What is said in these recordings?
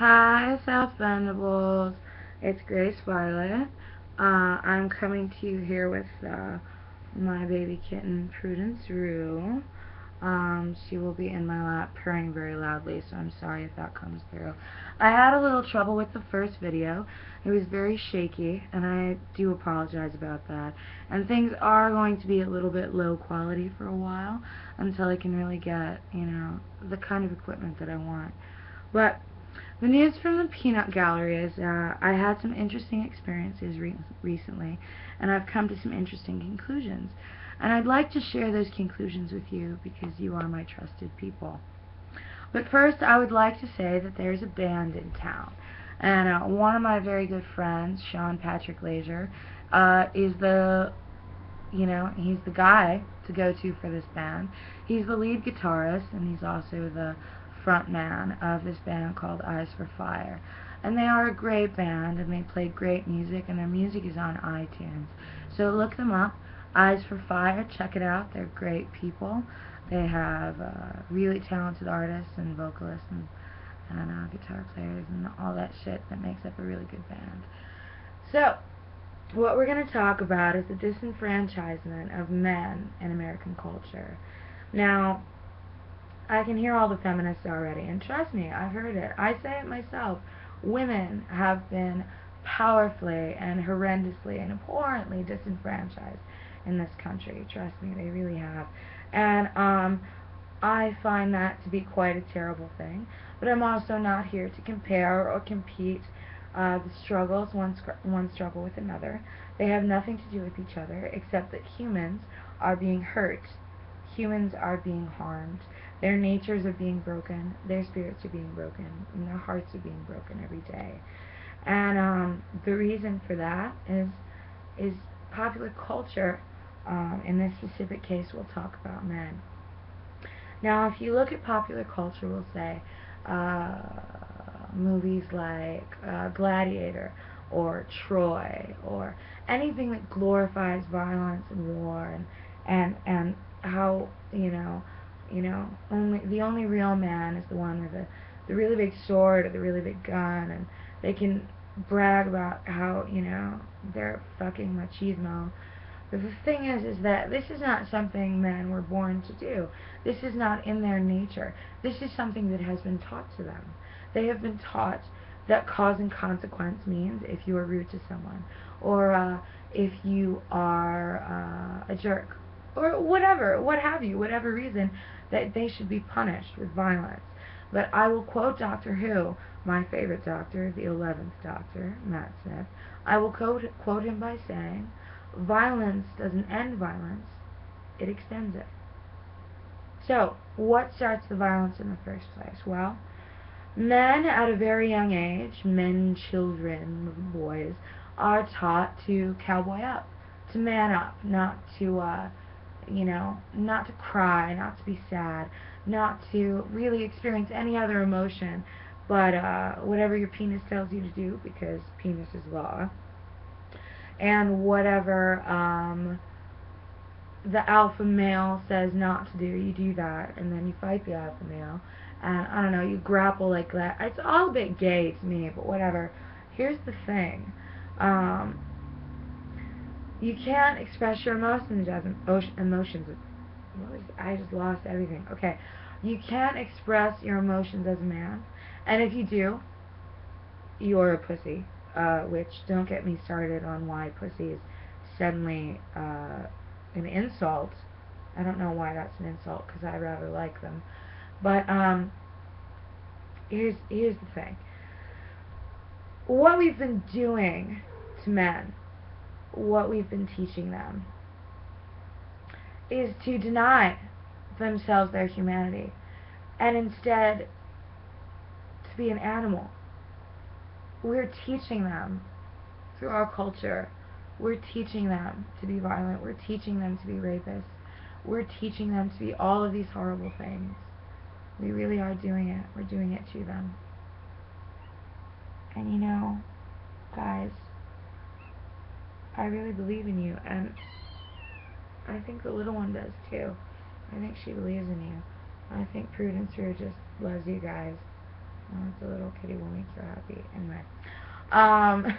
Hi, South Vendables. It's Grace Violet. I'm coming to you here with my baby kitten, Prudence Rue. She will be in my lap purring very loudly, so I'm sorry if that comes through. I had a little trouble with the first video. It was very shaky, and I do apologize about that. And things are going to be a little bit low quality for a while until I can really get, the kind of equipment that I want. But the news from the peanut gallery is I had some interesting experiences recently, and I've come to some interesting conclusions. And I'd like to share those conclusions with you because you are my trusted people. But first, I would like to say that there's a band in town. And one of my very good friends, Sean Patrick Lazier, is he's the guy to go to for this band. He's the lead guitarist, and he's also the front man of this band called Eyes for Fire. And they are a great band, and they play great music, and their music is on iTunes. So look them up, Eyes for Fire, check it out. They're great people. They have really talented artists and vocalists and guitar players and all that shit that makes up a really good band. So, what we're going to talk about is the disenfranchisement of men in American culture. Now, I can hear all the feminists already, and trust me, I've heard it. I say it myself. Women have been powerfully and horrendously and abhorrently disenfranchised in this country. Trust me, they really have. And I find that to be quite a terrible thing. But I'm also not here to compare or compete the struggles, one struggle with another. They have nothing to do with each other except that humans are being hurt. Humans are being harmed. Their natures are being broken. Their spirits are being broken. And their hearts are being broken every day. And the reason for that is popular culture. In this specific case, we'll talk about men. Now, if you look at popular culture, we'll say movies like Gladiator or Troy or anything that glorifies violence and war and how only the only real man is the one with the really big sword or the really big gun, and they can brag about how they're fucking machismo. But the thing is that this is not something men were born to do. This is not in their nature. This is something that has been taught to them. They have been taught that cause and consequence means if you are rude to someone, or if you are a jerk, or whatever, what have you, whatever reason, that they should be punished with violence. But I will quote Doctor Who, my favorite doctor, the 11th Doctor, Matt Smith. I will quote him by saying, violence doesn't end violence, it extends it. So, what starts the violence in the first place? Well, men at a very young age, men, children, boys, are taught to cowboy up, to man up, not to, not to cry, not to be sad, not to really experience any other emotion but whatever your penis tells you to do, because penis is law, and whatever the alpha male says not to do, you do that, and then you fight the alpha male, and I don't know, you grapple like that. It's all a bit gay to me, but whatever. Here's the thing. Um, you can't express your emotions as emotions. I just lost everything. Okay. You can't express your emotions as a man, and if you do, you're a pussy. Which, don't get me started on why pussy is suddenly an insult. I don't know why that's an insult, because I rather like them. But here's the thing. What we've been doing to men, what we've been teaching them, is to deny themselves their humanity, and instead to be an animal. We're teaching them through our culture. We're teaching them to be violent. We're teaching them to be rapists. We're teaching them to be all of these horrible things. We really are doing it. We're doing it to them. And guys, I really believe in you, and I think the little one does too. I think she believes in you. I think Prudence Rue just loves you guys. Oh, it's a little kitty will make you happy. Anyway. Um,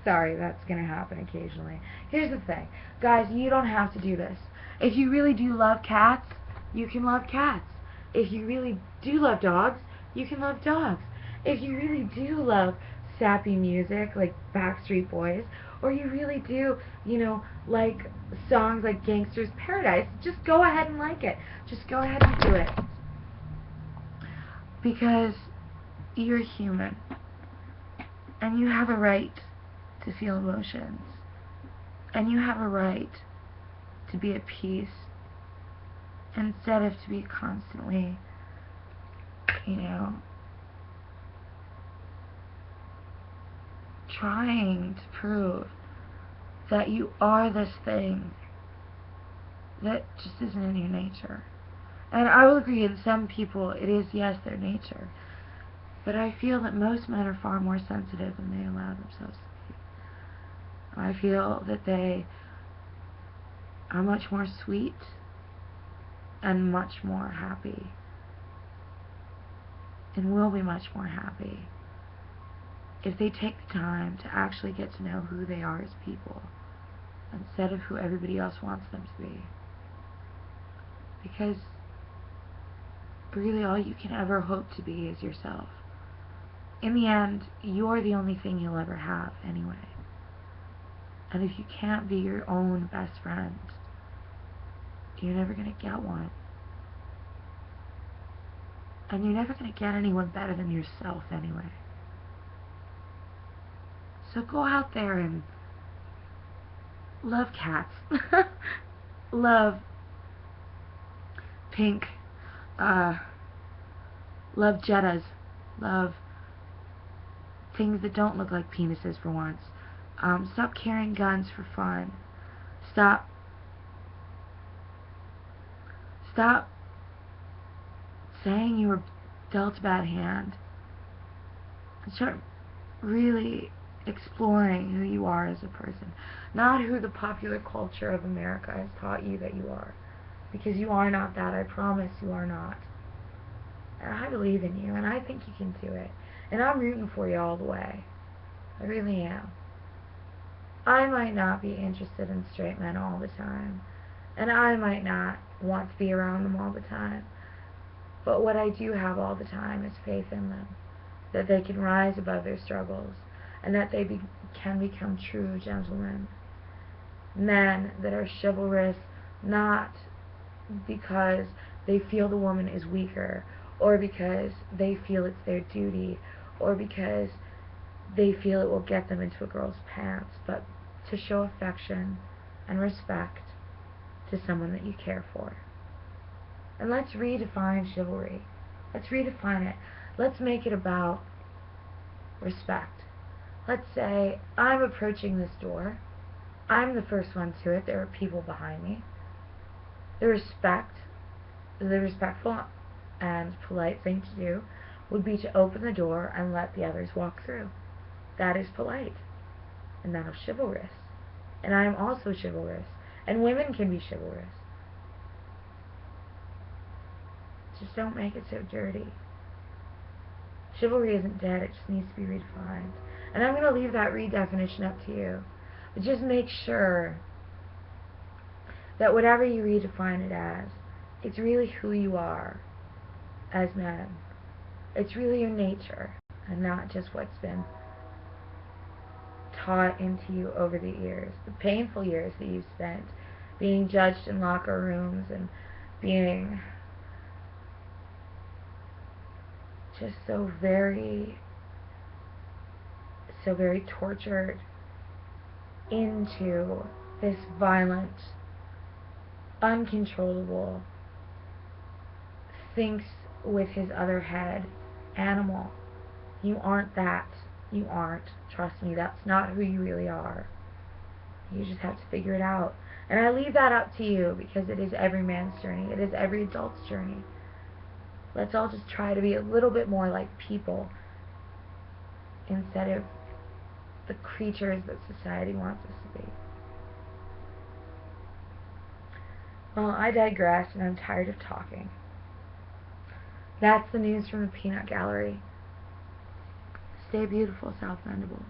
sorry, that's going to happen occasionally. Here's the thing. Guys, you don't have to do this. If you really do love cats, you can love cats. If you really do love dogs, you can love dogs. If you really do love sappy music like Backstreet Boys, or you really do, like songs like Gangster's Paradise, just go ahead and like it. Just go ahead and do it. Because you're human. And you have a right to feel emotions. And you have a right to be at peace instead of to be constantly, trying to prove that you are this thing that just isn't in your nature. And I will agree, in some people it is, yes, their nature. But I feel that most men are far more sensitive than they allow themselves to be. I feel that they are much more sweet and much more happy, and will be much more happy if they take the time to actually get to know who they are as people instead of who everybody else wants them to be. Because really all you can ever hope to be is yourself. In the end, you're the only thing you'll ever have anyway. And if you can't be your own best friend, you're never going to get one. And you're never going to get anyone better than yourself anyway. So go out there and love cats. Love pink. Love Jettas. Love things that don't look like penises for once. Stop carrying guns for fun. Stop saying you were dealt a bad hand. And start really exploring who you are as a person. Not who the popular culture of America has taught you that you are. Because you are not that. I promise you are not. And I believe in you, and I think you can do it. And I'm rooting for you all the way. I really am. I might not be interested in straight men all the time. And I might not want to be around them all the time. But what I do have all the time is faith in them. That they can rise above their struggles. And that they can become true gentlemen. Men that are chivalrous, not because they feel the woman is weaker, or because they feel it's their duty, or because they feel it will get them into a girl's pants, but to show affection and respect to someone that you care for. And let's redefine chivalry. Let's redefine it. Let's make it about respect. Let's say, I'm approaching this door. I'm the first one to it. There are people behind me. The respectful and polite thing to do would be to open the door and let the others walk through. That is polite. And that is chivalrous. And I am also chivalrous. And women can be chivalrous. Just don't make it so dirty. Chivalry isn't dead, it just needs to be redefined. And I'm going to leave that redefinition up to you. But just make sure that whatever you redefine it as, it's really who you are as men. It's really your nature, and not just what's been taught into you over the years. The painful years that you've spent being judged in locker rooms and being just so very tortured into this violent, uncontrollable, thinks with his other head animal. You aren't that. You aren't. Trust me, that's not who you really are. You just have to figure it out. And I leave that up to you because it is every man's journey. It is every adult's journey. Let's all just try to be a little bit more like people instead of the creatures that society wants us to be. Well, I digress, and I'm tired of talking. That's the news from the Peanut Gallery. Stay beautiful, South Bendables.